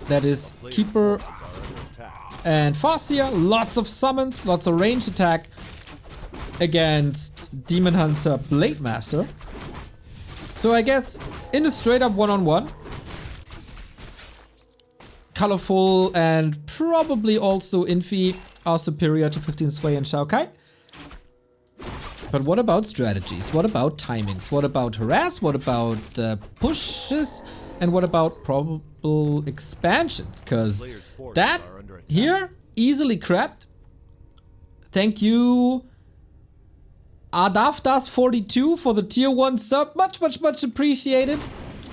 That is Keeper and Farseer. Lots of summons, lots of range attack against Demon Hunter Blade Master. So I guess in a straight up one-on-one, Colorful and probably also Infi are superior to 15sui and XiaoKai. But what about strategies? What about timings? What about harass? What about pushes? And what about probable expansions? Because that here, easily crapped. Thank you, Adafdas42 for the tier 1 sub. Much appreciated.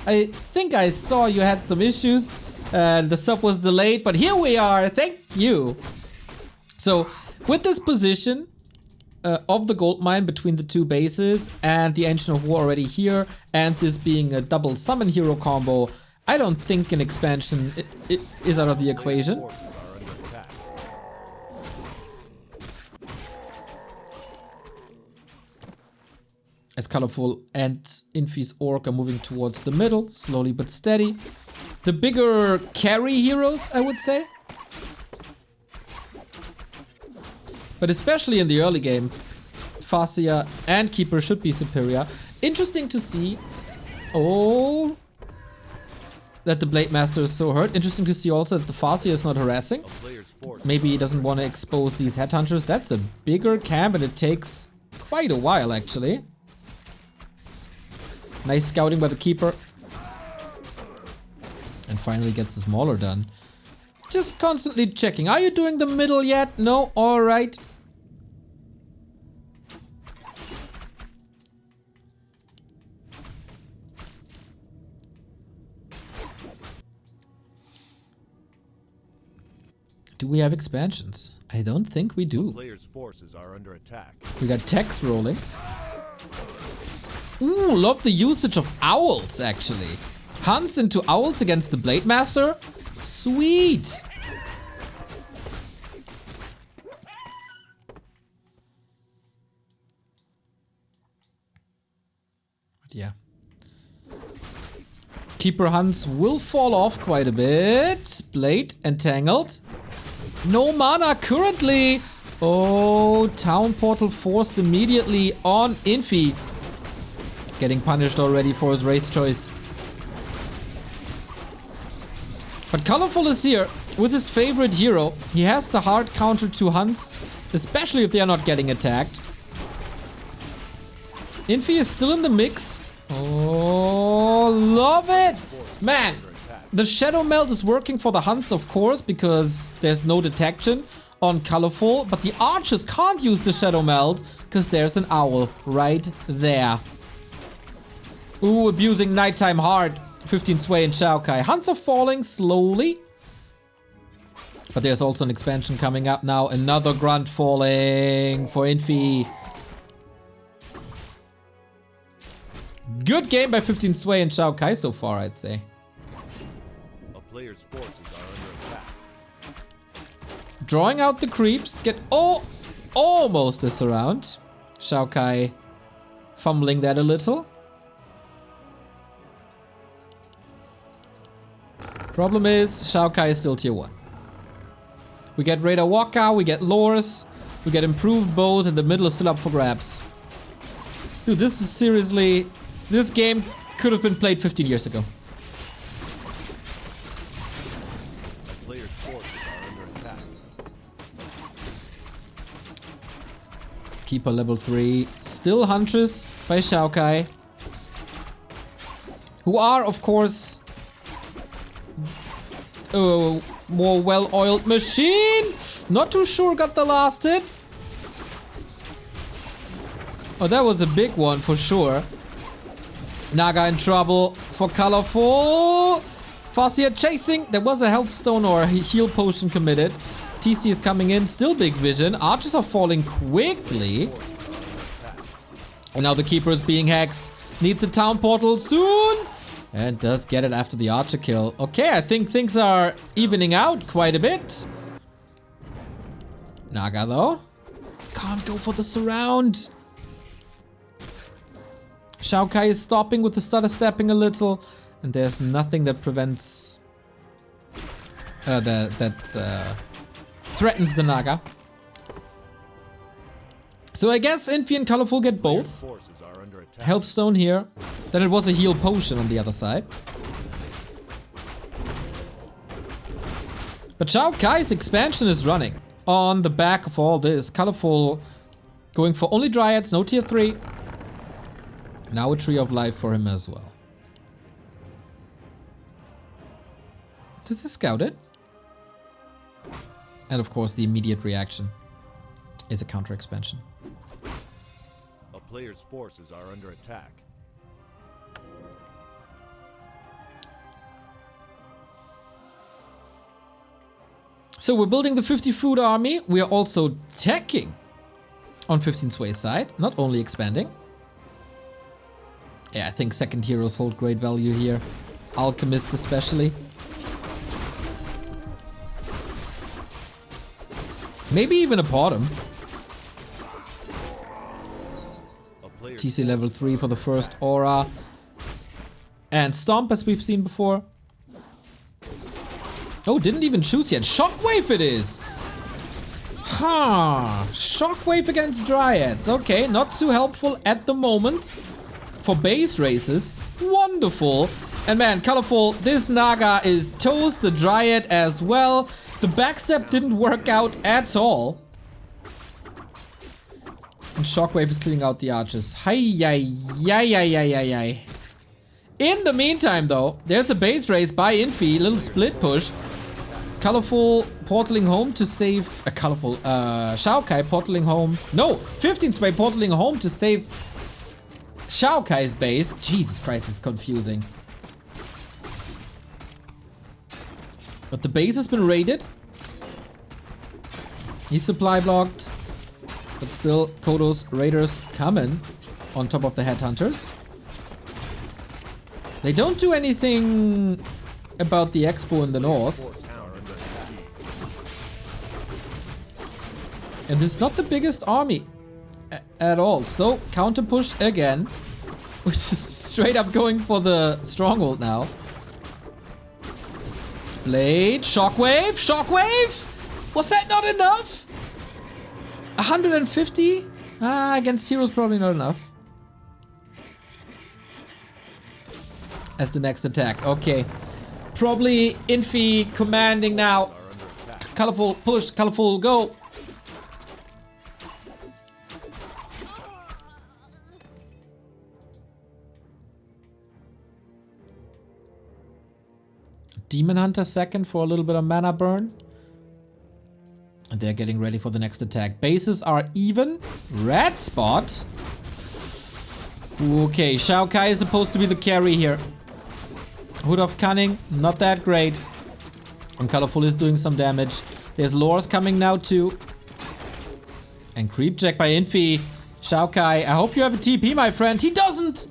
I think I saw you had some issues and the sub was delayed, but here we are. Thank you. So with this position of the gold mine between the two bases and the Ancient of War already here, and this being a double summon hero combo, I don't think an expansion is out of the equation. As Colorful and Infi's Orc are moving towards the middle, slowly but steady. The bigger carry heroes, I would say. But especially in the early game, Farseer and Keeper should be superior. Interesting to see, that the Blade Master is so hurt. Interesting to see also that the Farseer is not harassing. Maybe he doesn't want to expose these headhunters. That's a bigger camp and it takes quite a while actually. Nice scouting by the Keeper. And finally gets this Mauler done. Just constantly checking. Are you doing the middle yet? No? Alright. Do we have expansions? I don't think we do. Player's forces are under attack. We got techs rolling. Ooh, love the usage of owls actually. Hunts into owls against the Blade Master. Sweet. But yeah. Keeper hunts will fall off quite a bit. Blade entangled. No mana currently. Oh, Town Portal forced immediately on Infi. Getting punished already for his Wraith choice. But Colorful is here with his favorite hero. He has the hard counter to hunts, especially if they are not getting attacked. Infi is still in the mix. Oh, love it! Man, the Shadow Meld is working for the hunts, of course, because there's no detection on Colorful. But the archers can't use the Shadow Meld because there's an owl right there. Ooh, abusing nighttime hard. 15sui and XiaoKai. Hunts are falling slowly. But there's also an expansion coming up now. Another grunt falling for Infi. Good game by 15sui and XiaoKai so far, I'd say. A player's forces are under attack. Drawing out the creeps. Get almost a surround. XiaoKai fumbling that a little. Problem is, XiaoKai is still tier 1. We get Raider Walker, we get lores, we get improved bows, and the middle is still up for grabs. Dude, this is seriously... This game could have been played 15 years ago. Player's forces are under attack. Keeper level 3. Still Huntress by XiaoKai. Who are, of course... more well-oiled machine. Not too sure got the last hit. Oh, that was a big one for sure. Naga in trouble for Colorful. Farseer chasing. There was a health stone or a heal potion committed. TC is coming in. Still big vision. Archers are falling quickly. And now the Keeper is being hexed. Needs a town portal soon. And does get it after the archer kill. Okay, I think things are evening out quite a bit. Naga though. Can't go for the surround. XiaoKai is stopping with the stutter stepping a little. And there's nothing that prevents that threatens the Naga. So I guess Infi and Colorful get both. Forces are under attack. Health stone here. Then it was a heal potion on the other side. But XiaoKai's expansion is running. On the back of all this, Colorful going for only Dryads, no tier 3. Now a Tree of Life for him as well. This is scouted. And of course the immediate reaction is a counter expansion. A player's forces are under attack. So we're building the 50 food army. We are also teching on 15sui's side, not only expanding. Yeah, I think second heroes hold great value here. Alchemist especially. Maybe even a Potom. TC level 3 for the first aura. And Stomp as we've seen before. Oh, didn't even choose yet. Shockwave it is! Huh. Shockwave against Dryads. Okay, not too helpful at the moment. For base races. Wonderful. And man, Colorful, this Naga is toast. The Dryad as well. The backstep didn't work out at all. And Shockwave is clearing out the archers. Hi-yi-yi-yi-yi-yi-yi. In the meantime, though, there's a base race by Infi. Little split push. Colorful portaling home to save... Colorful... XiaoKai portaling home... No! 15sui portaling home to save XiaoKai's base. Jesus Christ, it's confusing. But the base has been raided. He's supply blocked. But still, Kodo's raiders coming on top of the headhunters. They don't do anything about the expo in the north. And this is not the biggest army at all. So, counter push again. Which is straight up going for the stronghold now. Blade, Shockwave, Shockwave! Was that not enough? 150? Against heroes probably not enough. As the next attack, okay. Probably Infi commanding now. Colorful, push, Colorful, go. Demon Hunter second for a little bit of mana burn. And they're getting ready for the next attack. Bases are even. Red spot. Okay, XiaoKai is supposed to be the carry here. Hood of Cunning, not that great. And Colorful is doing some damage. There's lores coming now too. And creep check by Infi. XiaoKai, I hope you have a TP, my friend. He doesn't!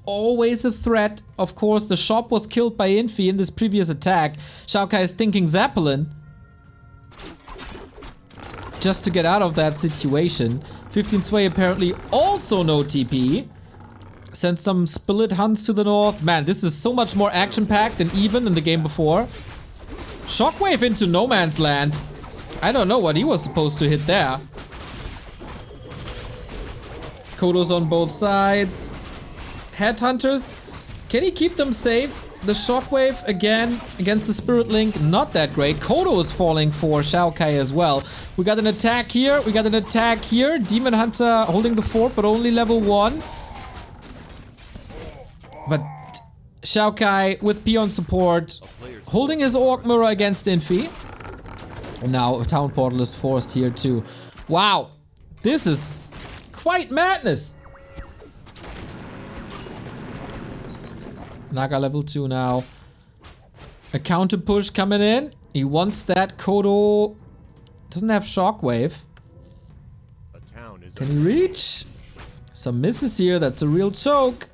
Always a threat. Of course, the shop was killed by Infi in this previous attack. XiaoKai is thinking Zeppelin. Just to get out of that situation. 15sui apparently also no TP. Sent some split hunts to the north. Man, this is so much more action-packed than even in the game before. Shockwave into no man's land. I don't know what he was supposed to hit there. Kodo's on both sides. Headhunters. Can he keep them safe? The Shockwave again against the Spirit Link. Not that great. Kodo is falling for XiaoKai as well. We got an attack here. We got an attack here. Demon Hunter holding the fort, but only level 1. But XiaoKai with Peon support. Holding his Orc Mirror against Infi. Now a Town Portal is forced here too. Wow. This is quite madness. Naga level 2 now. A counter push coming in. He wants that. Kodo doesn't have Shockwave. Can he reach? Some misses here. That's a real choke.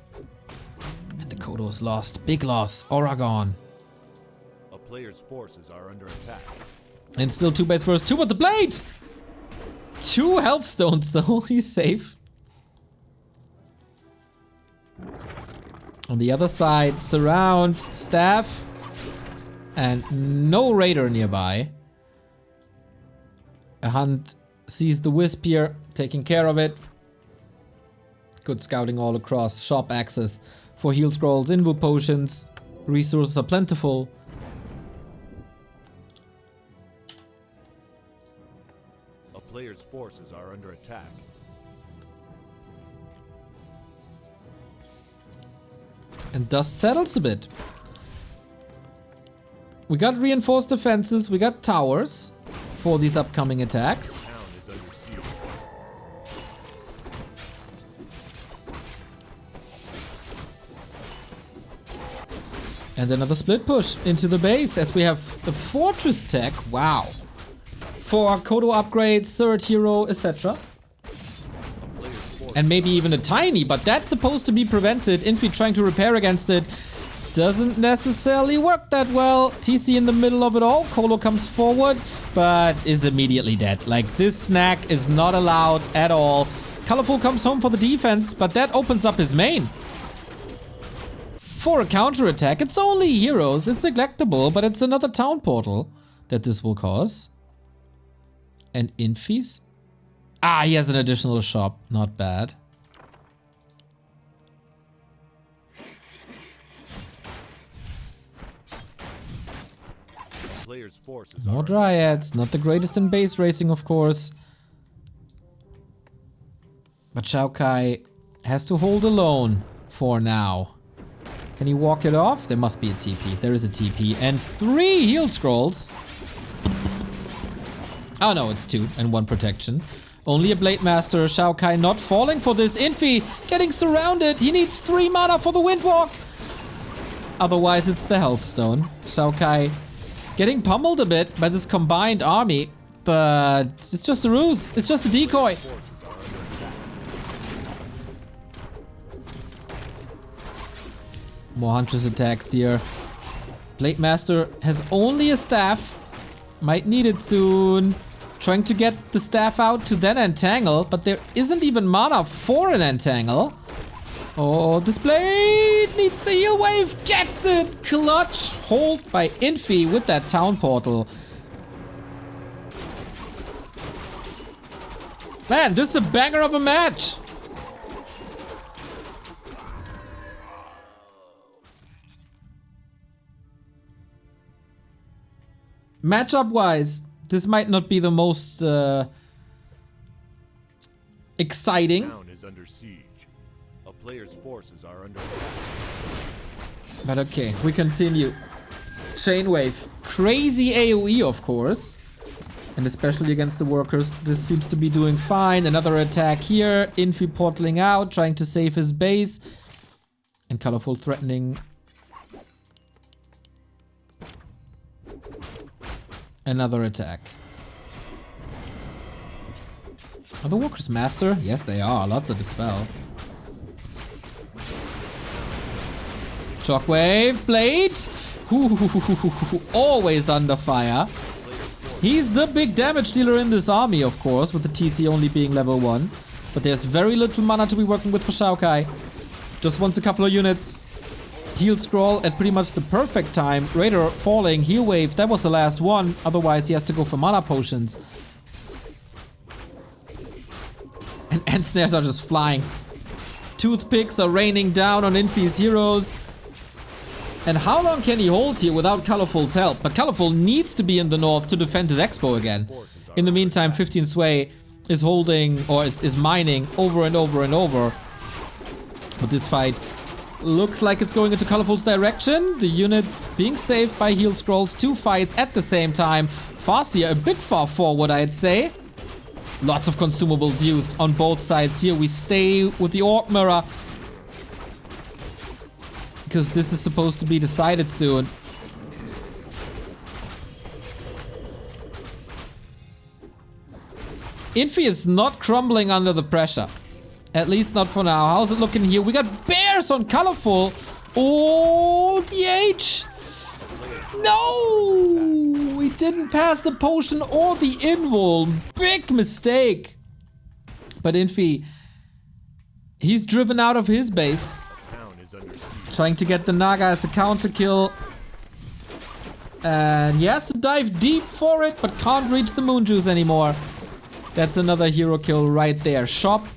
And the Kodo is lost. Big loss. Oregon. A player's forces are under attack. And still 2 base versus 2, but the blade! 2 health stones though. He's safe. On the other side, surround, staff, and no raider nearby. A hunt sees the wisp here, taking care of it. Good scouting all across, shop access for heal scrolls, invo potions, resources are plentiful. A player's forces are under attack. And dust settles a bit. We got reinforced defenses, we got towers for these upcoming attacks. Town is under siege. And another split push into the base as we have the fortress tech. Wow. For Kodo upgrades, third hero, etc. And maybe even a tiny, but that's supposed to be prevented. Infi trying to repair against it doesn't necessarily work that well. TC in the middle of it all. Kolo comes forward, but is immediately dead. Like, this snack is not allowed at all. Colorful comes home for the defense, but that opens up his main. For a counterattack, it's only heroes. It's neglectable, but it's another town portal that this will cause. And Infi's? Ah, he has an additional shop. Not bad. Player's forces More are dryads. Not the greatest in base racing, of course. But XiaoKai has to hold alone for now. Can he walk it off? There must be a TP. There is a TP. And 3 heal scrolls. Oh no, it's 2 and 1 protection. Only a Blade Master. XiaoKai not falling for this. Infi getting surrounded. He needs 3 mana for the Windwalk. Otherwise, it's the Health Stone. XiaoKai getting pummeled a bit by this combined army. But it's just a ruse. It's just a decoy. More Huntress attacks here. Blade Master has only a staff. Might need it soon. Trying to get the staff out to then entangle, but there isn't even mana for an entangle. Oh, this blade needs a heal wave. Gets it! Clutch hold by Infi with that town portal. Man, this is a banger of a match. Matchup-wise, this might not be the most exciting. Town is under siege. A player's forces are under attack. But okay, we continue. Chain wave. Crazy AoE, of course. And especially against the workers, this seems to be doing fine. Another attack here. Infi portaling out, trying to save his base. And Colorful threatening. Another attack. Are the workers master? Yes, they are. Lots of dispel. Shockwave, blade. Ooh, always under fire. He's the big damage dealer in this army, of course, with the TC only being level 1. But there's very little mana to be working with for XiaoKai. Just wants a couple of units. Heal scroll at pretty much the perfect time. Raider falling, heal wave, that was the last one. Otherwise he has to go for mana potions. And end snares are just flying. Toothpicks are raining down on Infi's heroes. And how long can he hold here without Colorful's help? But Colorful needs to be in the north to defend his expo again. In the meantime, 15sui is holding, or is mining over and over and over. But this fight looks like it's going into Colorful's direction. The units being saved by heal scrolls. 2 fights at the same time. Farseer a bit far forward, I'd say. Lots of consumables used on both sides here. We stay with the Orc Mirror, because this is supposed to be decided soon. Infi is not crumbling under the pressure. At least not for now. How's it looking here? We got bears on Colorful. Oh, DH. No! We didn't pass the potion or the invul. Big mistake. But Infi, he's driven out of his base. Town is under siege. Trying to get the Naga as a counter kill. And he has to dive deep for it, but can't reach the Moon Juice anymore. That's another hero kill right there. Shop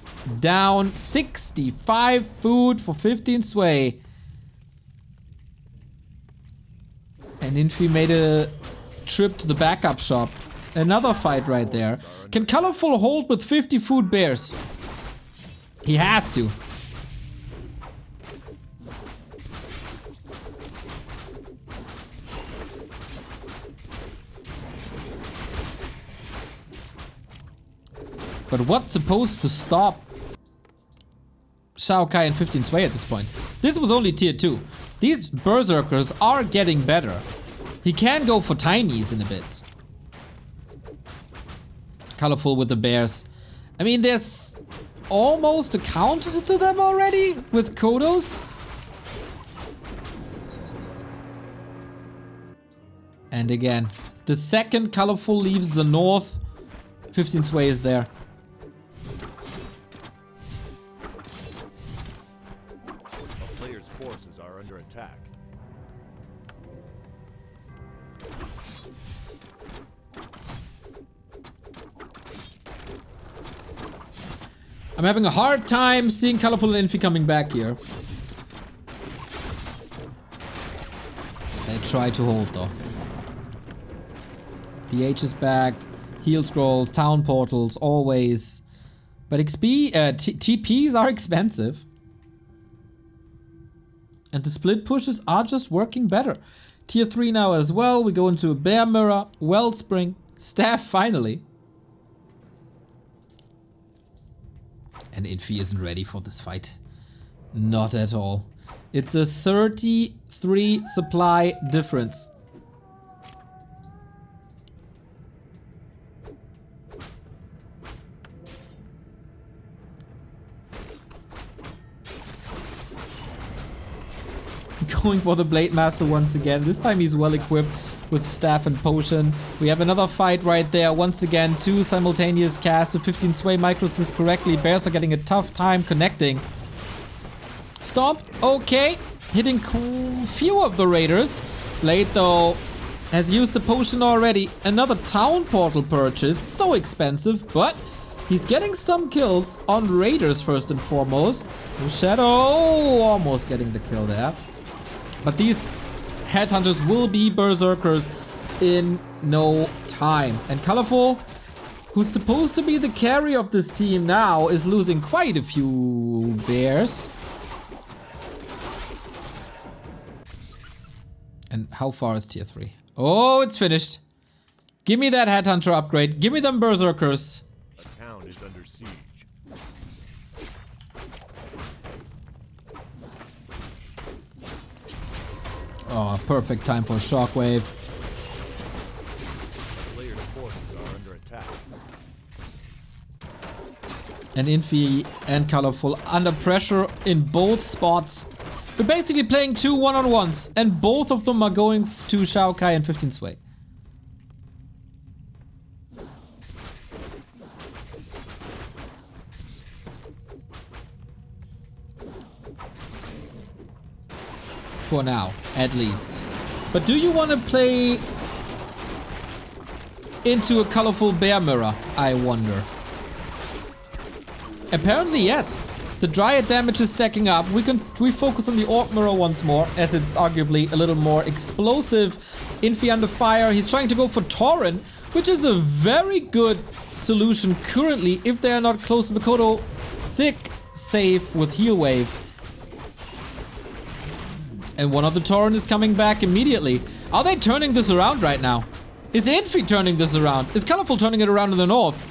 down 65 food for 15sui. And Infi made a trip to the backup shop. Another fight right there. Can Colorful hold with 50 food bears? He has to. But what's supposed to stop XiaoKai and 15sui at this point? This was only tier 2. These berserkers are getting better. He can go for tinies in a bit. Colorful with the bears. I mean, there's almost a counter to them already with Kodos. And again, the second Colorful leaves the north, 15sui is there. A player's forces are under attack. I'm having a hard time seeing Colorful and Infi coming back here. They try to hold though. DH is back. Heal scrolls, town portals, always. But TPs are expensive. And the split pushes are just working better. Tier 3 now as well. We go into a Bear Mirror, Wellspring, Staff finally. And Infi isn't ready for this fight. Not at all. It's a 33 supply difference. Going for the Blade Master once again. This time he's well equipped with staff and potion. We have another fight right there. Once again, two simultaneous casts. The 15sui micros this correctly. Bears are getting a tough time connecting. Stomp, okay. Hitting few of the raiders. Blade though has used the potion already. Another town portal purchase. So expensive, but he's getting some kills on raiders first and foremost. Shadow almost getting the kill there. But these headhunters will be berserkers in no time. And Colorful, who's supposed to be the carry of this team now, is losing quite a few bears. And how far is tier 3? Oh, it's finished. Give me that headhunter upgrade. Give me them berserkers. A town is under siege. Oh, perfect time for a shockwave. Players' forces are under attack. And Infi and Colorful under pressure in both spots. We're basically playing two one-on-ones, and both of them are going to XiaoKai and 15sui. For now, at least. But do you want to play into a Colorful Bear Mirror, I wonder? Apparently, yes. The Dryad damage is stacking up. We focus on the Orc Mirror once more, as it's arguably a little more explosive. Infi under fire. He's trying to go for Tauren, which is a very good solution currently if they are not close to the Kodo. Sick save with Heal Wave. And one of the Tauren is coming back immediately. Are they turning this around right now? Is Infi turning this around? Is Colorful turning it around in the north?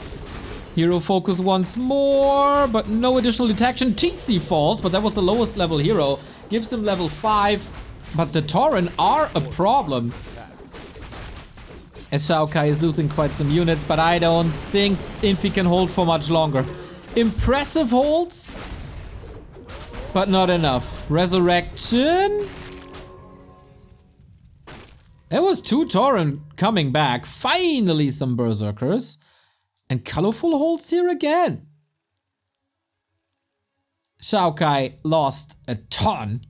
Hero focus once more, but no additional detection. TC falls, but that was the lowest level hero. Gives him level 5. But the Tauren are a problem. As XiaoKai is losing quite some units, but I don't think Infi can hold for much longer. Impressive holds, but not enough. Resurrection. There was two Tauren coming back. Finally some berserkers. And Colorful holds here again. XiaoKai lost a ton.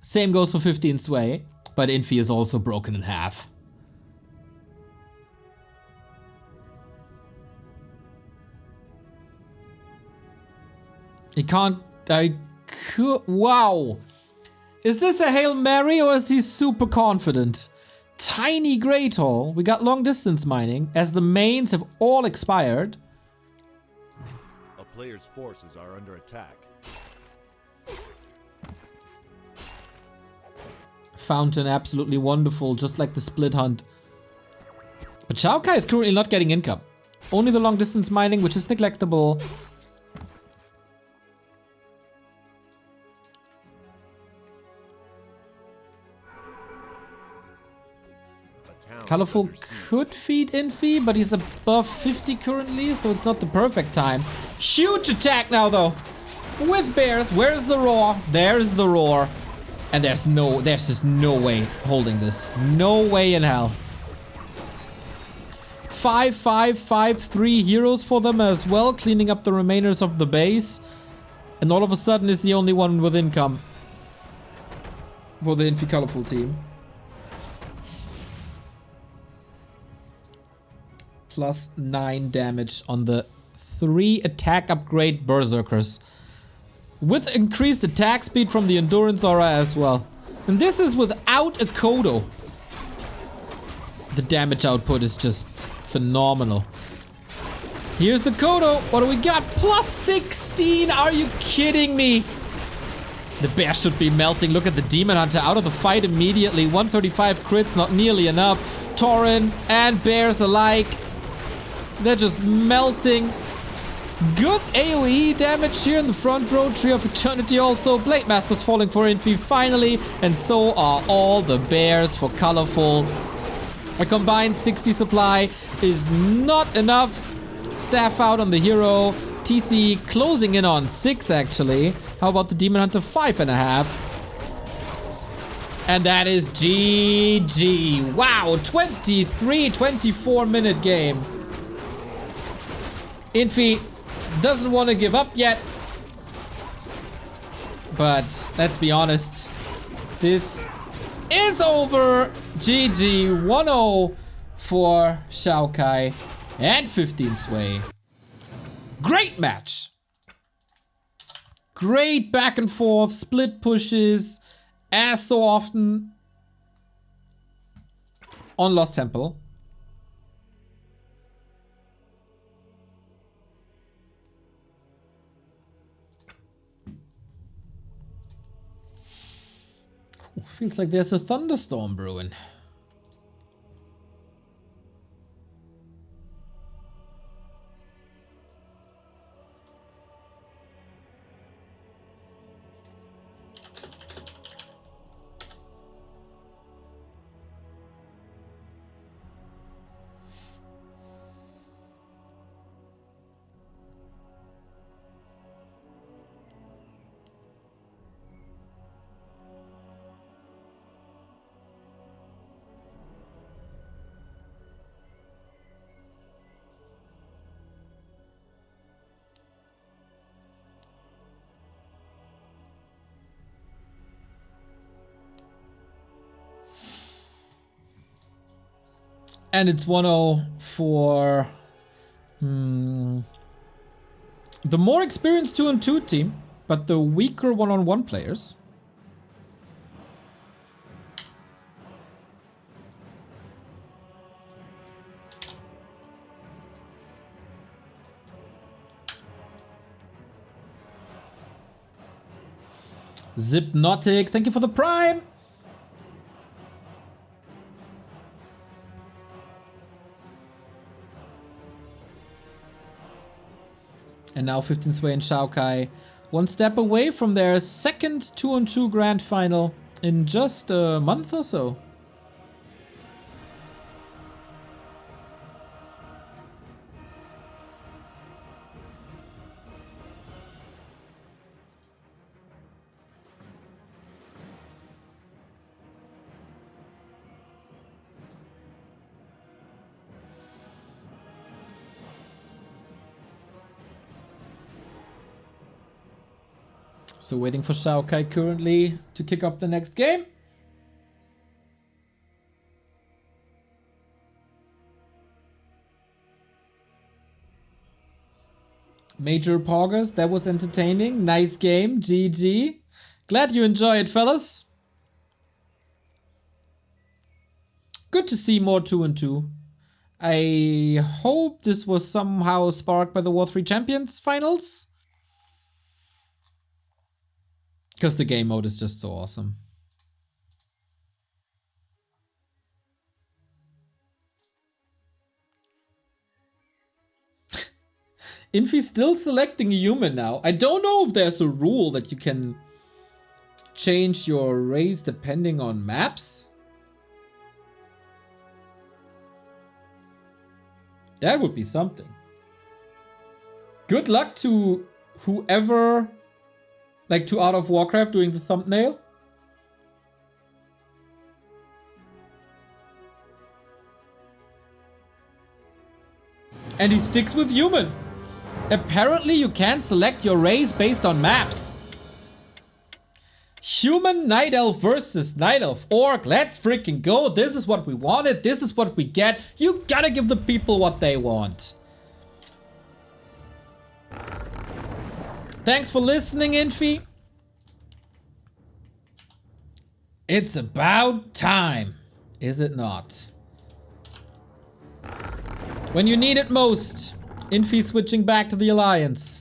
Same goes for 15sui, but Infi is also broken in half. He can't... I could... Wow! Is this a Hail Mary or is he super confident? Tiny Great Hall. We got long distance mining as the mains have all expired. A player's forces are under attack. Fountain, absolutely wonderful, just like the split hunt. But XiaoKai is currently not getting income. Only the long distance mining, which is neglectable. Colorful could feed Infi, but he's above 50 currently, so it's not the perfect time. Huge attack now, though. With bears, where's the roar? There's the roar. And there's just no way holding this. No way in hell. 5, 5, 5, 3 heroes for them as well, cleaning up the remainers of the base. And all of a sudden is the only one with income for the Infi Colorful team. Plus 9 damage on the 3 attack upgrade Berserkers. With increased attack speed from the Endurance Aura as well. And this is without a Kodo. The damage output is just phenomenal. Here's the Kodo. What do we got? Plus 16. Are you kidding me? The bear should be melting. Look at the Demon Hunter out of the fight immediately. 135 crits, not nearly enough. Tauren and bears alike. They're just melting. Good AoE damage here in the front row. Tree of Eternity also. Blade Masters falling for Infi finally. And so are all the bears for Colorful. A combined 60 supply is not enough. Staff out on the hero. TC closing in on 6 actually. How about the Demon Hunter? 5.5. And that is GG. Wow, 24 minute game. Infi doesn't want to give up yet. But let's be honest. This is over. GG 1-0 for XiaoKai and 15sui. Great match. Great back and forth, split pushes, as so often on Lost Temple. Feels like there's a thunderstorm brewing. And it's 1-0 for the more experienced 2-on-2 team, but the weaker 1-on-1 players. Zipnotic, thank you for the prime. And now 15sui and XiaoKai one step away from their second 2-on-2 grand final in just a month or so. So waiting for XiaoKai currently to kick off the next game. Major Poggers, that was entertaining. Nice game, GG. Glad you enjoyed, fellas. Good to see more 2-2. I hope this was somehow sparked by the War3 Champions finals. Because the game mode is just so awesome. Infi still selecting human now. I don't know if there's a rule that you can change your race depending on maps. That would be something. Good luck to whoever, like to Out of Warcraft doing the thumbnail. And he sticks with human. Apparently you can select your race based on maps. Human Night Elf versus Night Elf Orc. Let's freaking go. This is what we wanted. This is what we get. You gotta give the people what they want. Thanks for listening, Infi. It's about time, is it not? When you need it most, Infi switching back to the Alliance.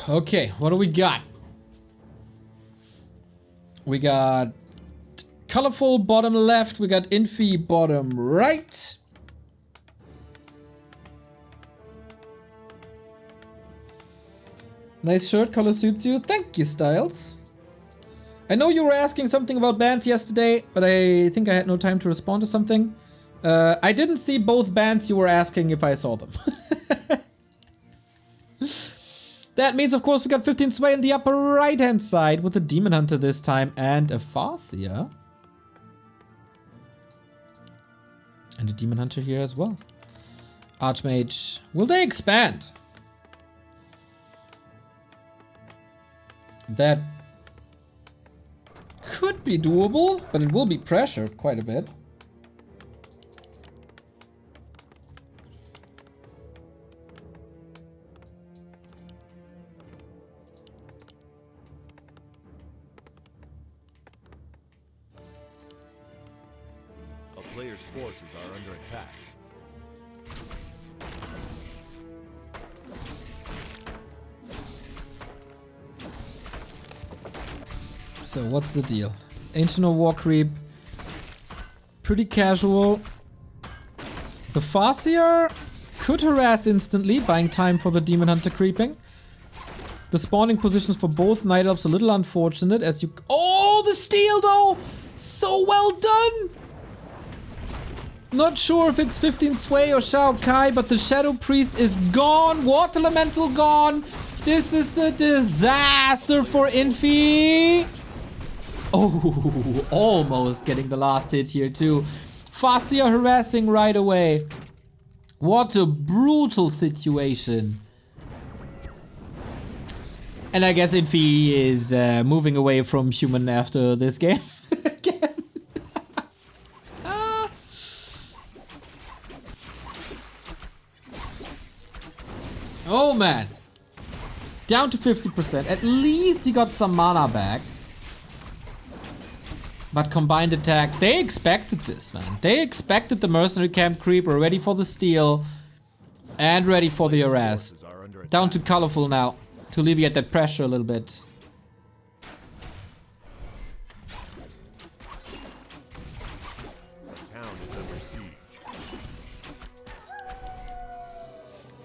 Okay, what do we got? We got colorful bottom left, we got Infi bottom right. Nice shirt, color suits you. Thank you, Styles. I know you were asking something about bands yesterday, but I think I had no time to respond to something. I didn't see both bands you were asking if I saw them. That means, of course, we got 15sui in the upper right-hand side with a Demon Hunter this time and a Farseer. And a Demon Hunter here as well. Archmage. Will they expand? That could be doable, but it will be pressured quite a bit. A player's forces are under attack. So what's the deal? Ancient War Creep. Pretty casual. The Farseer could harass instantly, buying time for the Demon Hunter creeping. The spawning positions for both Night Elves a little unfortunate as you... Oh, the steal though! So well done! Not sure if it's 15sui or XiaoKai, but the Shadow Priest is gone. Water Elemental gone. This is a disaster for Infi. Oh, almost getting the last hit here too. Farseer harassing right away. What a brutal situation. And I guess Infi is moving away from human after this game. Again. Oh man. Down to 50%. At least he got some mana back. But combined attack, they expected this, man. They expected the mercenary camp creep, were ready for the steal. And ready for the harass. Down to colorful now. To alleviate that pressure a little bit.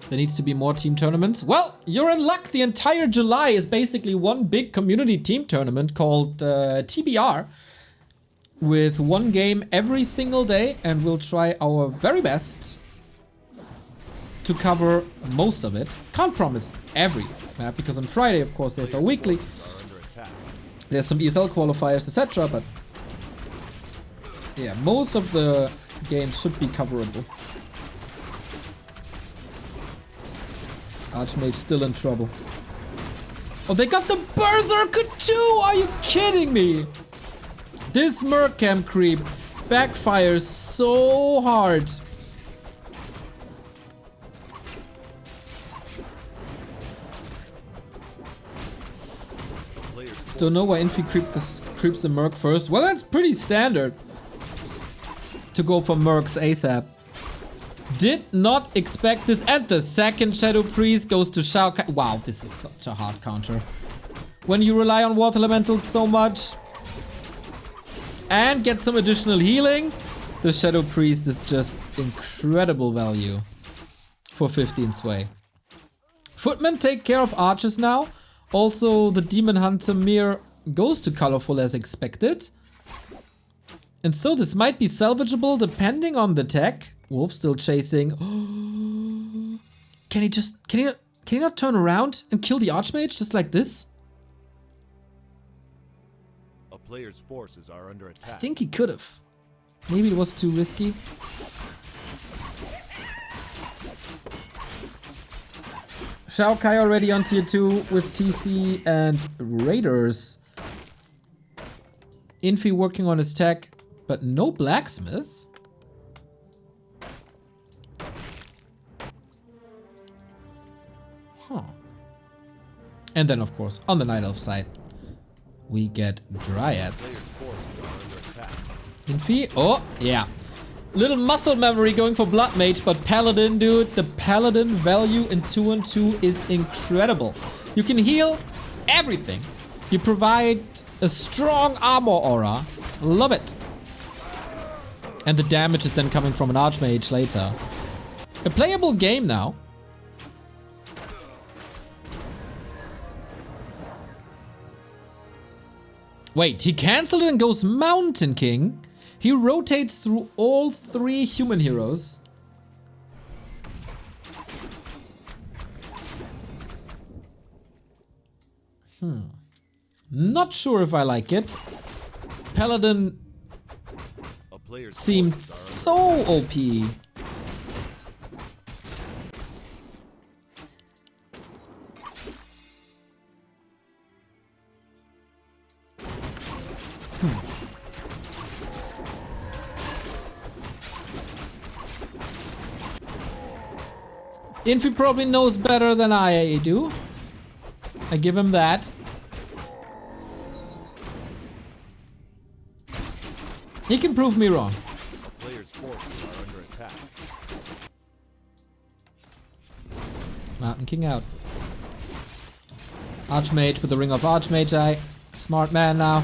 There needs to be more team tournaments. Well, you're in luck. The entire July is basically one big community team tournament called TBR. With one game every single day, and we'll try our very best to cover most of it. Can't promise every map, because on Friday, of course, there's our weekly. There's some ESL qualifiers, etc. But yeah, most of the games should be coverable. Archmage still in trouble. Oh, they got the Berserker too! Are you kidding me? This Mercam creep backfires so hard. Don't know why Infi creeps the Merc first. Well, that's pretty standard to go for Mercs ASAP. Did not expect this. And the second Shadow Priest goes to XiaoKai. Wow, this is such a hard counter. When you rely on Water Elementals so much and get some additional healing, the Shadow Priest is just incredible value for 15sui. Footmen take care of archers now. Also, the Demon Hunter Mir goes to colorful as expected. And so this might be salvageable depending on the tech. Wolf still chasing. Can he not turn around and kill the Archmage just like this? A player's forces are under attack. I think he could have. Maybe it was too risky. XiaoKai already on tier 2 with TC and Raiders. Infi working on his tech, but no blacksmith. Huh. And then, of course, on the Night Elf side, we get Dryads. Infi, oh, yeah. Little muscle memory going for Blood Mage, but Paladin, dude, the Paladin value in 2-on-2 is incredible. You can heal everything. You provide a strong armor aura. Love it. And the damage is then coming from an Archmage later. A playable game now. Wait, he cancelled it and goes Mountain King? He rotates through all 3 human heroes. Not sure if I like it. Paladin seemed so OP. Infi probably knows better than I do. I give him that. He can prove me wrong. Players' forces are under attack. Mountain King out. Archmage with the Ring of Archmage. Smart man now.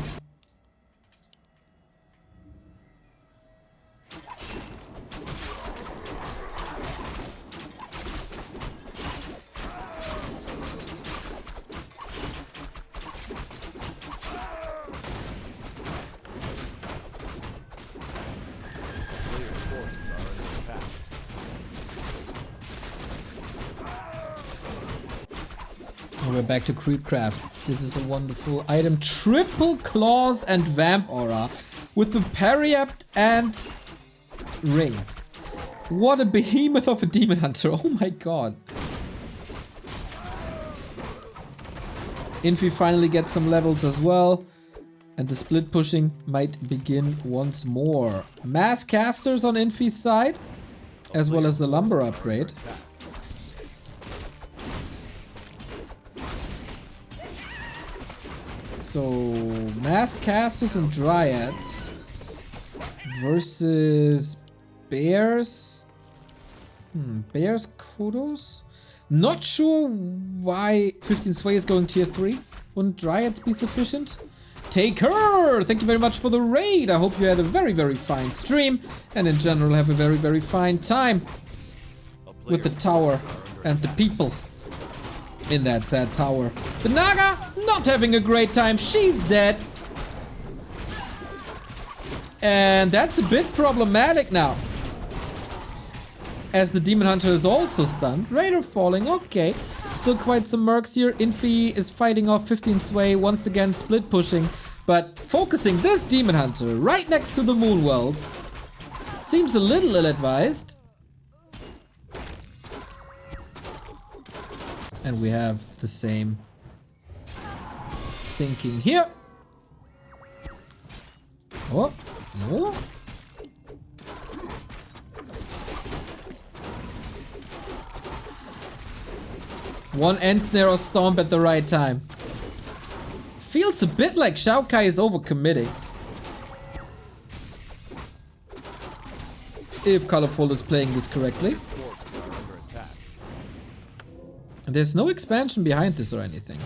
We're back to Creepcraft. This is a wonderful item. Triple Claws and Vamp Aura with the Periapt and Ring. What a behemoth of a Demon Hunter. Oh my god. Infi finally gets some levels as well. And the split pushing might begin once more. Mass casters on Infi's side, as well as the lumber upgrade. So, mass casters and dryads versus bears. Bears Kodos? Not sure why 15sui is going tier 3. Wouldn't dryads be sufficient? Taker! Thank you very much for the raid. I hope you had a very, very fine stream. And in general have a very, very fine time with the tower and the people in that sad tower. The Naga not having a great time. She's dead. And that's a bit problematic now. as the Demon Hunter is also stunned. Raider falling, okay. Still quite some mercs here. Infi is fighting off 15sui, once again split pushing, but focusing this Demon Hunter right next to the Moonwells seems a little ill-advised. And we have the same thinking here. Oh, no. One end snare or stomp at the right time. Feels a bit like XiaoKai is overcommitting. If Colorful is playing this correctly. There's no expansion behind this or anything.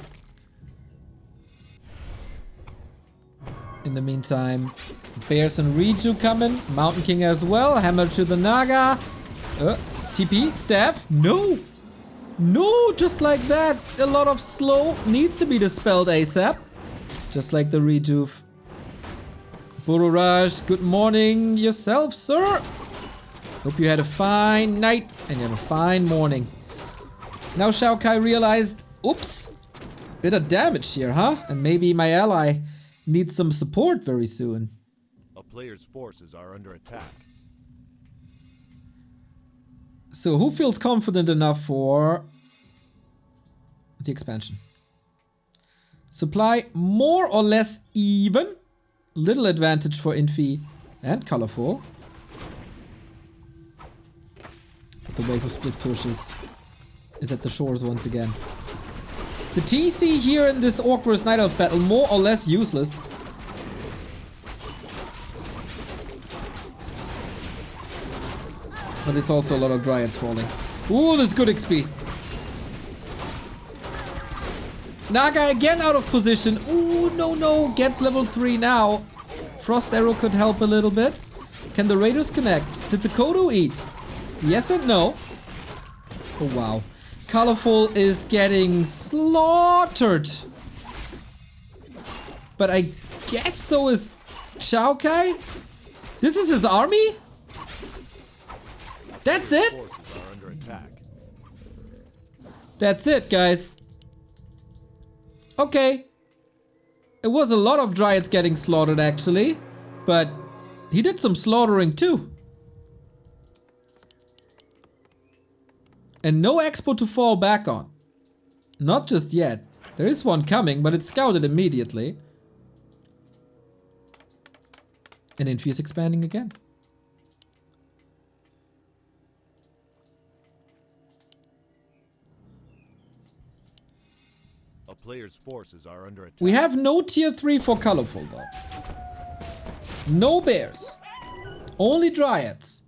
In the meantime, Bears and Riju coming. Mountain King as well. Hammer to the Naga. TP, staff. No! No, just like that. A lot of slow needs to be dispelled ASAP. Just like the Rejuve. Bururaj, good morning yourself, sir. Hope you had a fine night and you have a fine morning. Now XiaoKai realized, oops, bit of damage here, huh? And maybe my ally needs some support very soon. A player's forces are under attack. So who feels confident enough for the expansion? Supply more or less even. Little advantage for Infi and Colorful. But the wave of split pushes is at the shores once again. The TC here in this Orc vs Night Elf battle more or less useless. But there's also a lot of Dryads falling. Ooh, that's good XP. Naga again out of position. Ooh, no. Gets level 3 now. Frost Arrow could help a little bit. Can the Raiders connect? Did the Kodo eat? Yes and no. Oh, wow. Colorful is getting slaughtered. But I guess so is XiaoKai. This is his army? That's it? That's it, guys. Okay. It was a lot of Dryads getting slaughtered, actually. But he did some slaughtering, too. And no expo to fall back on. Not just yet. There is one coming, but it's scouted immediately. And Infi is expanding again. A player's forces are under attack. We have no tier 3 for Colorful though. No bears. Only Dryads.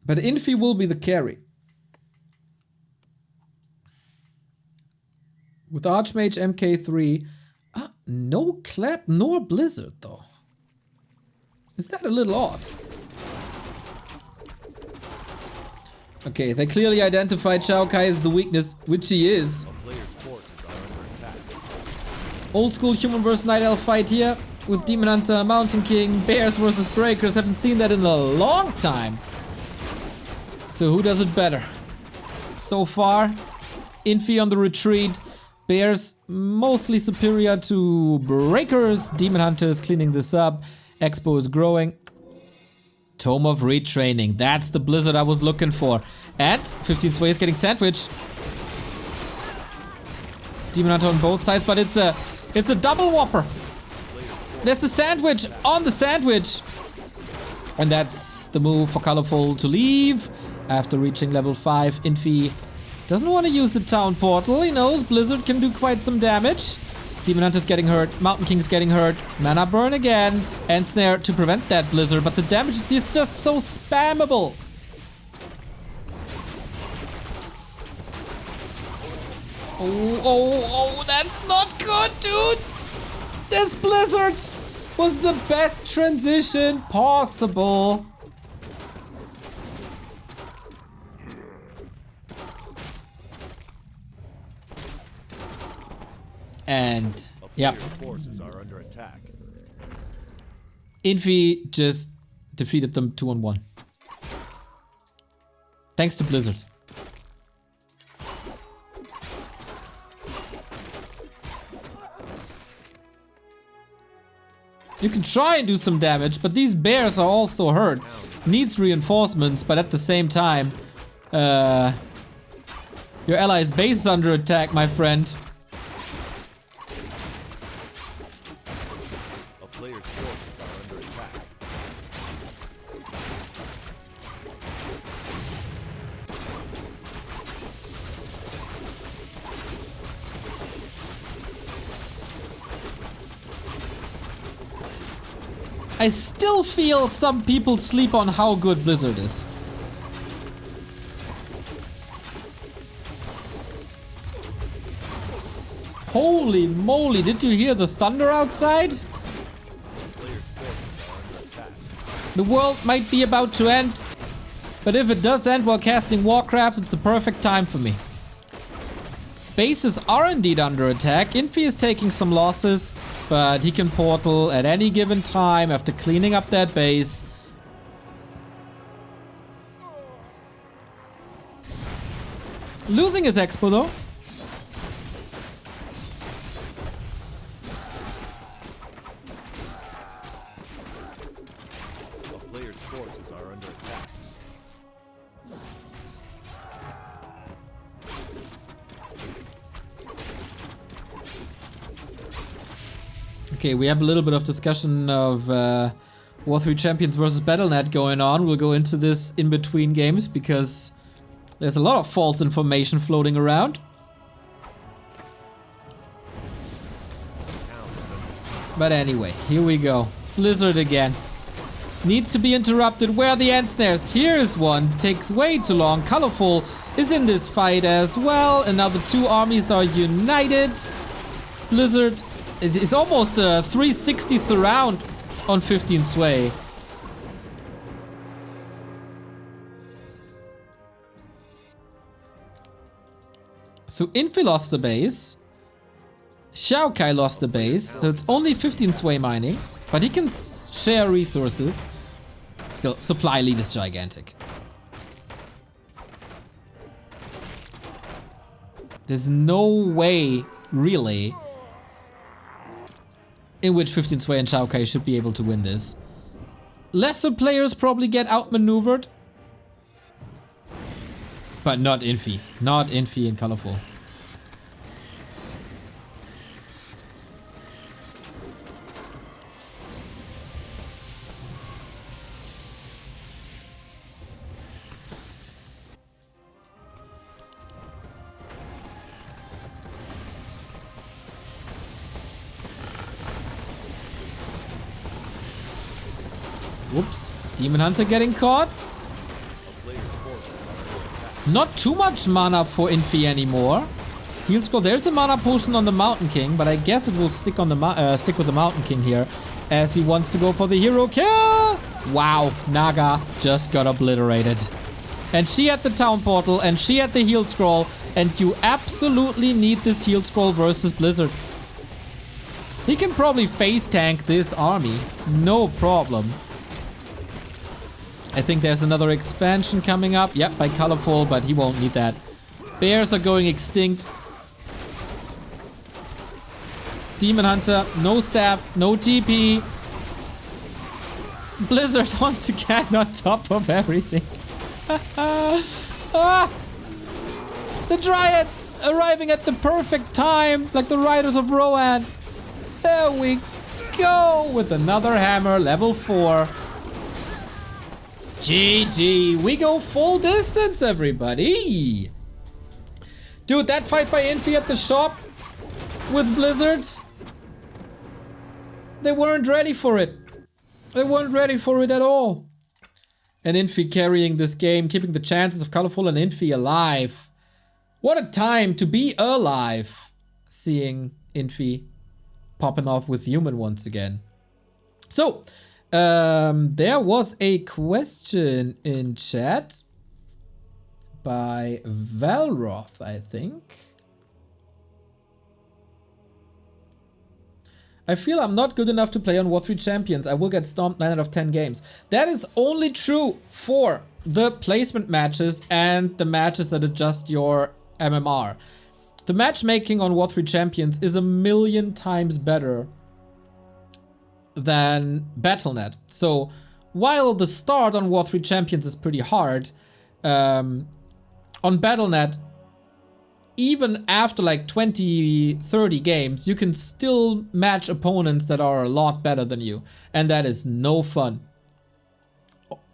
But Infi will be the carry. With Archmage MK3. No Clap nor Blizzard though. Is that a little odd? Okay, they clearly identified XiaoKai as the weakness, which he is. Old school human vs Night Elf fight here with Demon Hunter, Mountain King, Bears versus Breakers. Haven't seen that in a long time. So who does it better? So far, Infi on the retreat. Bears mostly superior to Breakers. Demon Hunter is cleaning this up. Expo is growing. Tome of Retraining. That's the Blizzard I was looking for. And 15sui is getting sandwiched. Demon Hunter on both sides, but it's a double whopper. There's a sandwich on the sandwich. And that's the move for Colorful to leave. After reaching level 5, Infi doesn't want to use the town portal. He knows Blizzard can do quite some damage. Demon Hunter's getting hurt. Mountain King's getting hurt. Mana burn again. And snare to prevent that Blizzard. But the damage is just so spammable. Oh, that's not good, dude. This Blizzard was the best transition possible. And yeah, forces are under attack. Infi just defeated them 2-on-1. Thanks to Blizzard. You can try and do some damage, but these bears are also hurt. Needs reinforcements, but at the same time, your ally's base is under attack, my friend. A player's forces are under attack. I still feel some people sleep on how good Blizzard is. Holy moly, did you hear the thunder outside? The world might be about to end, but if it does end while casting Warcraft, it's the perfect time for me. Bases are indeed under attack. Infi is taking some losses, but he can portal at any given time after cleaning up that base. Losing his expo though. A player's forces are under attack. Okay, we have a little bit of discussion of War3 Champions versus Battle.net going on. We'll go into this in between games because there's a lot of false information floating around. But anyway, here we go. Blizzard again. Needs to be interrupted. Where are the end snares? Here's one. Takes way too long. Colorful is in this fight as well. Another two armies are united. Blizzard. It's almost a 360 surround on 15sui. So Infi lost the base. XiaoKai lost the base. So it's only 15sui mining. But he can share resources. Still, supply lead is gigantic. There's no way, really, in which 15sui and XiaoKai should be able to win this. Lesser players probably get outmaneuvered. But not Infi. Not Infi and Colorful. Whoops. Demon Hunter getting caught. Not too much mana for Infi anymore. Heal scroll. There's a mana potion on the Mountain King, but I guess it will stick on the stick with the Mountain King here, as he wants to go for the hero kill. Wow, Naga just got obliterated, and she at the town portal, and she at the heal scroll, and you absolutely need this heal scroll versus Blizzard. He can probably face tank this army, no problem. I think there's another expansion coming up. Yep, by Colorful, but he won't need that. Bears are going extinct. Demon Hunter, no staff, no TP. Blizzard once again on top of everything. Ah! The Dryads arriving at the perfect time, like the Riders of Rohan. There we go, with another hammer, level 4. GG, we go full distance, everybody. Dude, that fight by Infi at the shop with Blizzard, they weren't ready for it. They weren't ready for it at all. And Infi carrying this game, keeping the chances of Colorful and Infi alive. What a time to be alive. Seeing Infi popping off with human once again. So, there was a question in chat by Valroth, I think. I feel I'm not good enough to play on War3 Champions. I will get stomped 9 out of 10 games. That is only true for the placement matches and the matches that adjust your MMR. The matchmaking on War 3 Champions is a million times better than Battle.net. So while the start on War 3 Champions is pretty hard, on Battle.net, even after like 20, 30 games, you can still match opponents that are a lot better than you. And that is no fun.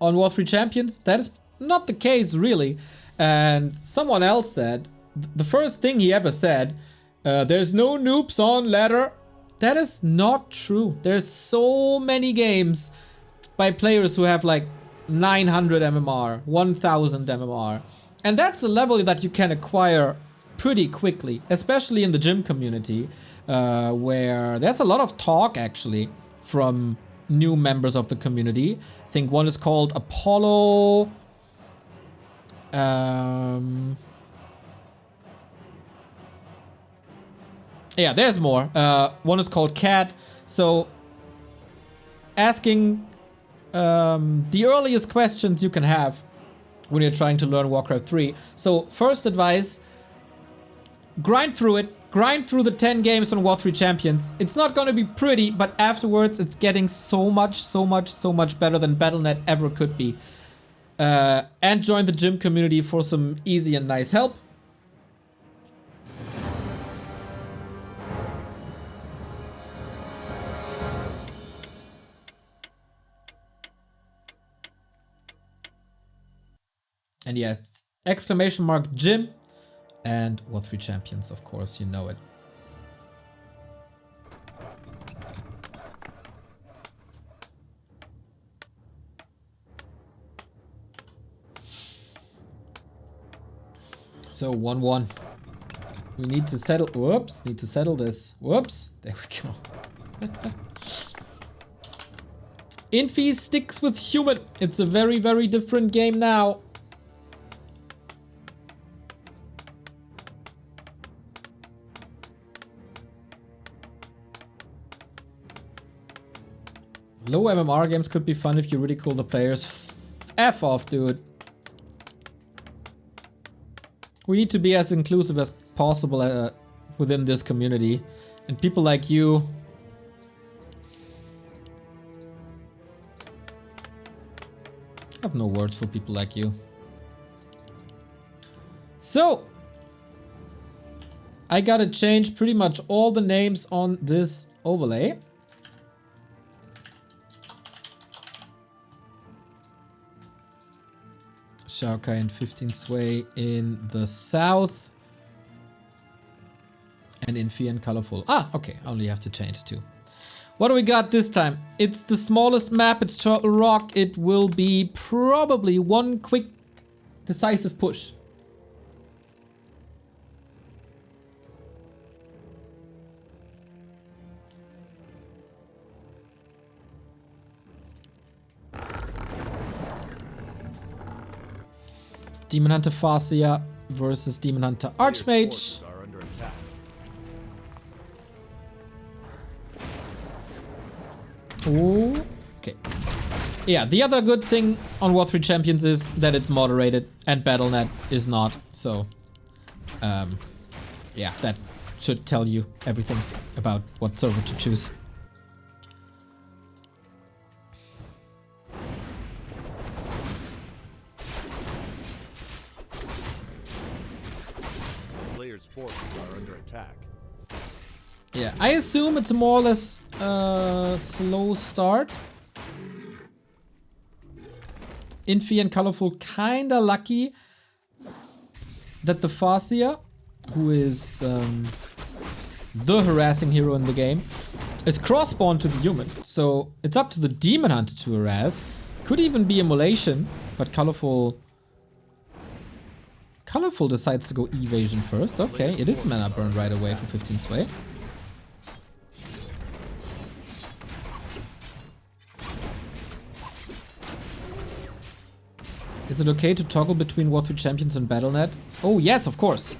On War 3 Champions, that is not the case really. And someone else said, the first thing he ever said, there's no noobs on ladder. That is not true. There's so many games by players who have like 900 MMR, 1000 MMR. And that's a level that you can acquire pretty quickly, especially in the gym community, where there's a lot of talk actually from new members of the community. I think one is called Apollo. Yeah, there's more. One is called Cat. So asking the earliest questions you can have when you're trying to learn Warcraft 3. So first advice, grind through it. Grind through the 10 games on War 3 Champions. It's not gonna be pretty, but afterwards it's getting so much better than Battle.net ever could be. And join the gym community for some easy and nice help. And yeah, exclamation mark gym and War 3 Champions, of course, you know it. So 1-1. We need to settle. Whoops, need to settle this. Whoops, there we go. Infi sticks with human. It's a very, very different game now. Low MMR games could be fun if you ridicule the players. F off, dude. We need to be as inclusive as possible within this community. And people like you... I have no words for people like you. So... I gotta change pretty much all the names on this overlay. XiaoKai and 15sui in the south. And Infi and colorful. Ah, okay. I only have to change two. What do we got this time? It's the smallest map. It's Turtle Rock. It will be probably one quick decisive push. Demon Hunter Farseer versus Demon Hunter Archmage. Ooh, okay. Yeah, the other good thing on War 3 Champions is that it's moderated and Battle.net is not. So, yeah, that should tell you everything about what server to choose. Forces are under attack. Yeah, I assume it's more or less slow start. Infi and Colorful kinda lucky that the Farseer, who is the harassing hero in the game, is cross-spawned to the human. So it's up to the Demon Hunter to harass. Could even be immolation, but Colorful decides to go evasion first. Okay, it is mana burn right away for 15sui. Is it okay to toggle between War 3 Champions and Battle.net? Oh yes, of course.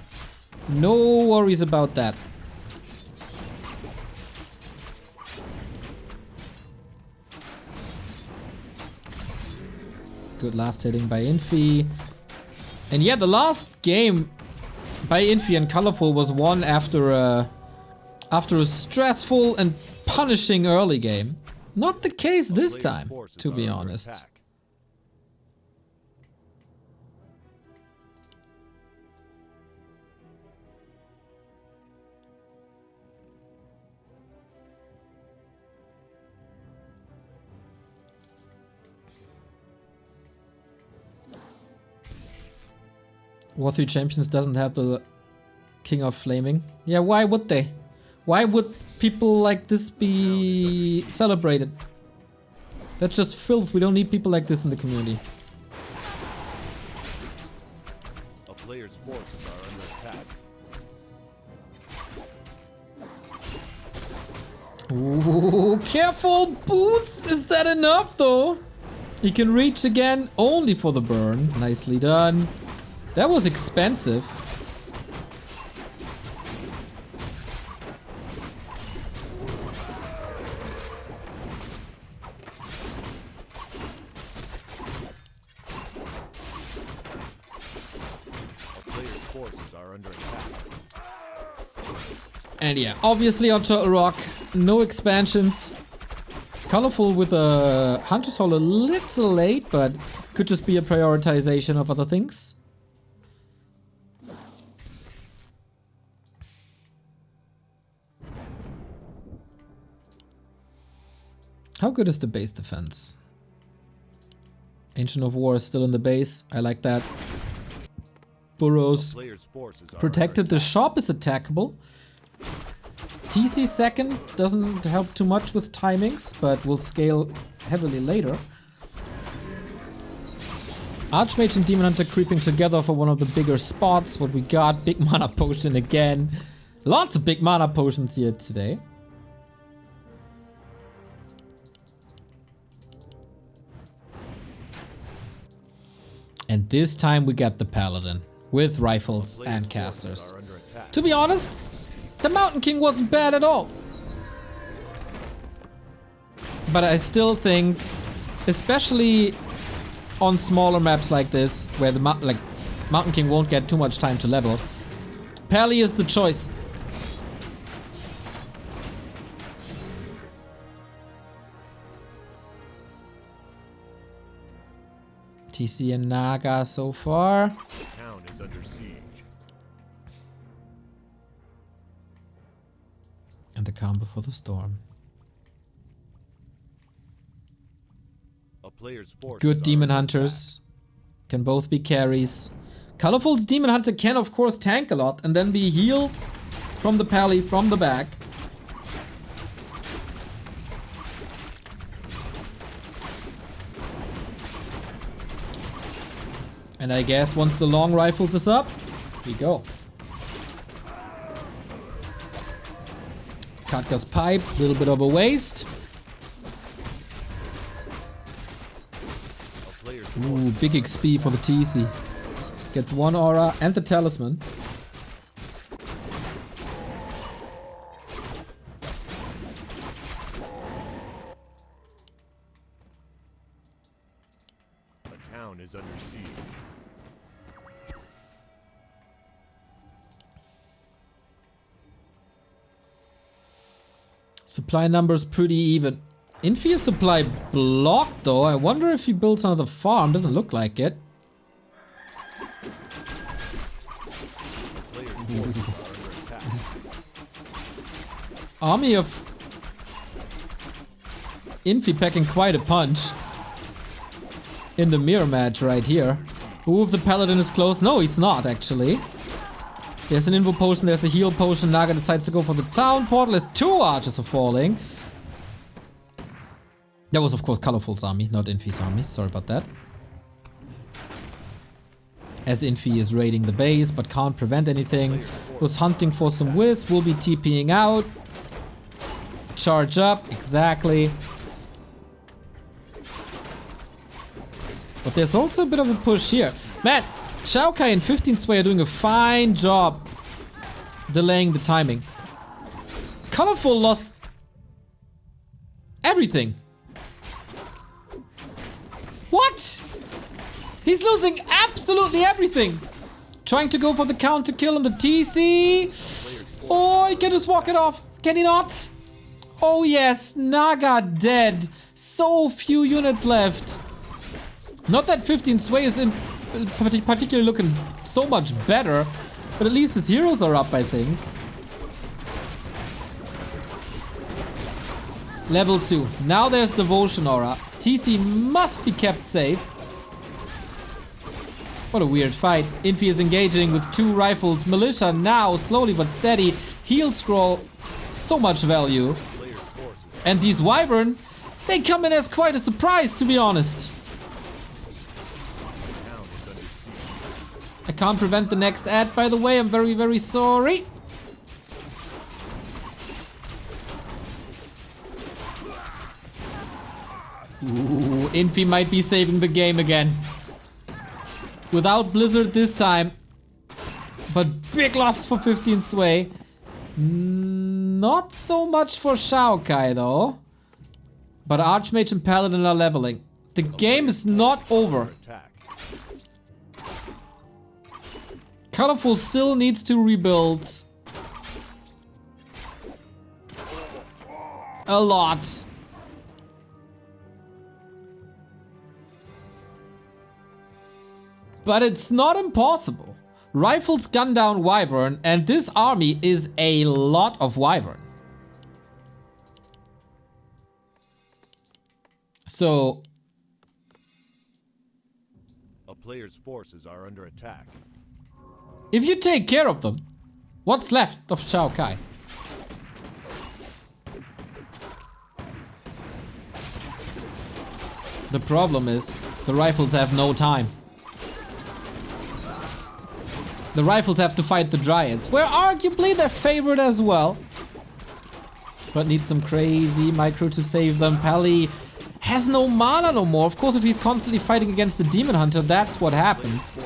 No worries about that. Good last hitting by Infi. And yeah, the last game by Infi and Colorful was won after a stressful and punishing early game. Not the case this time, to be honest. War3 Champions doesn't have the King of Flaming. Yeah, why would they? Why would people like this be celebrated? That's just filth. We don't need people like this in the community. A player's forces are under attack. Ooh, careful, Boots! Is that enough though? He can reach again only for the burn. Nicely done. That was expensive. And yeah, obviously on Turtle Rock, no expansions. Colorful with a Hunter's Hall a little late, but could just be a prioritization of other things. How good is the base defense? Ancient of War is still in the base. I like that. Burrows protected. The shop is attackable. TC second doesn't help too much with timings, but will scale heavily later. Archmage and Demon Hunter creeping together for one of the bigger spots. What we got, big mana potion again. Lots of big mana potions here today. And this time we get the Paladin with rifles and casters. To be honest, the Mountain King wasn't bad at all. But I still think, especially on smaller maps like this, where the Mountain King won't get too much time to level, Pally is the choice. TC and Naga so far. The town is under siege. And the calm before the storm. A player's forces Good Demon Hunters. Can both be carries. Colorful's Demon Hunter can of course tank a lot and then be healed from the Pally from the back. And I guess once the long rifles is up, we go. Katka's pipe, a little bit of a waste. Ooh, big XP for the TC. Gets one aura and the talisman. The town is under siege. Supply numbers pretty even. Infi is supply blocked though. I wonder if he builds another farm. Doesn't look like it. Army of Infi packing quite a punch in the mirror match right here. Ooh, if the Paladin is close. No, he's not actually. There's an info potion, there's a heal potion. Naga decides to go for the town portal as two archers are falling. That was of course Colorful's army, not Infi's army. Sorry about that. As Infi is raiding the base but can't prevent anything. Was hunting for some wisp, will be TPing out. Charge up, exactly. But there's also a bit of a push here. Man, XiaoKai and 15sui are doing a fine job delaying the timing. Colorful lost everything. What? He's losing absolutely everything. Trying to go for the counter kill on the TC. Oh, he can just walk it off. Can he not? Oh yes, Naga dead. So few units left. Not that 15sui is in particularly looking so much better, but at least his heroes are up, I think. Level 2. Now there's Devotion Aura. TC must be kept safe. What a weird fight. Infi is engaging with 2 rifles. Militia now, slowly but steady. Heal scroll, so much value. And these Wyvern, they come in as quite a surprise, to be honest. I can't prevent the next ad, by the way. I'm very, very sorry. Ooh, Infi might be saving the game again. Without Blizzard this time. But big loss for 15sui. Not so much for XiaoKai though. But Archmage and Paladin are leveling. The game is not over. Colorful still needs to rebuild. A lot. But it's not impossible. Rifles gun down Wyvern, and this army is a lot of Wyvern. So a player's forces are under attack. If you take care of them, what's left of XiaoKai? The problem is, the rifles have no time. The rifles have to fight the Dryads, where arguably they're favored as well. But need some crazy micro to save them. Pally has no mana no more. Of course, if he's constantly fighting against the Demon Hunter, that's what happens.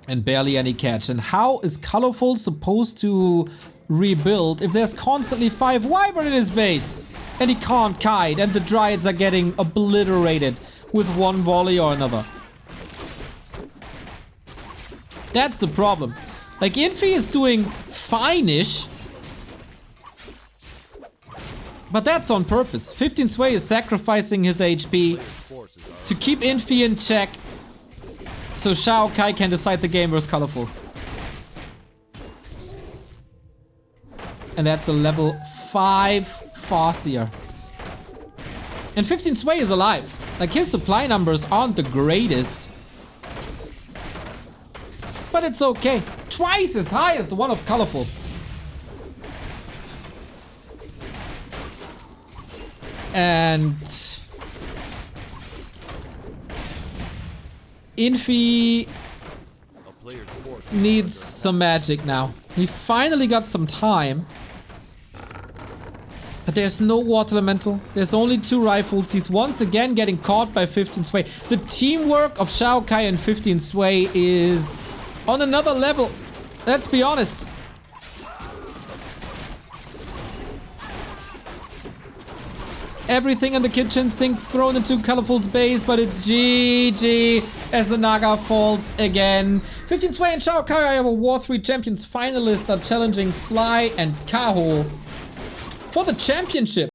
And barely any catch. And how is Colorful supposed to rebuild if there's constantly 5 Wyvern in his base? And he can't kite, and the Dryads are getting obliterated with one volley or another. That's the problem. Like, Infi is doing fine-ish. But that's on purpose. 15sui is sacrificing his HP to keep Infi in check, so XiaoKai can decide the game versus Colorful. And that's a level 5 Farseer. And 15sui is alive. Like, his supply numbers aren't the greatest. But it's okay. Twice as high as the one of Colorful. And Infi needs some magic now. He finally got some time. But there's no water elemental. There's only 2 rifles. He's once again getting caught by 15sui. The teamwork of XiaoKai and 15sui is on another level. Let's be honest. Everything in the kitchen sink thrown into Colorful's base, but it's GG as the Naga falls again. 15sui and XiaoKai are War 3 champions finalists are challenging Fly and Kaho for the championship.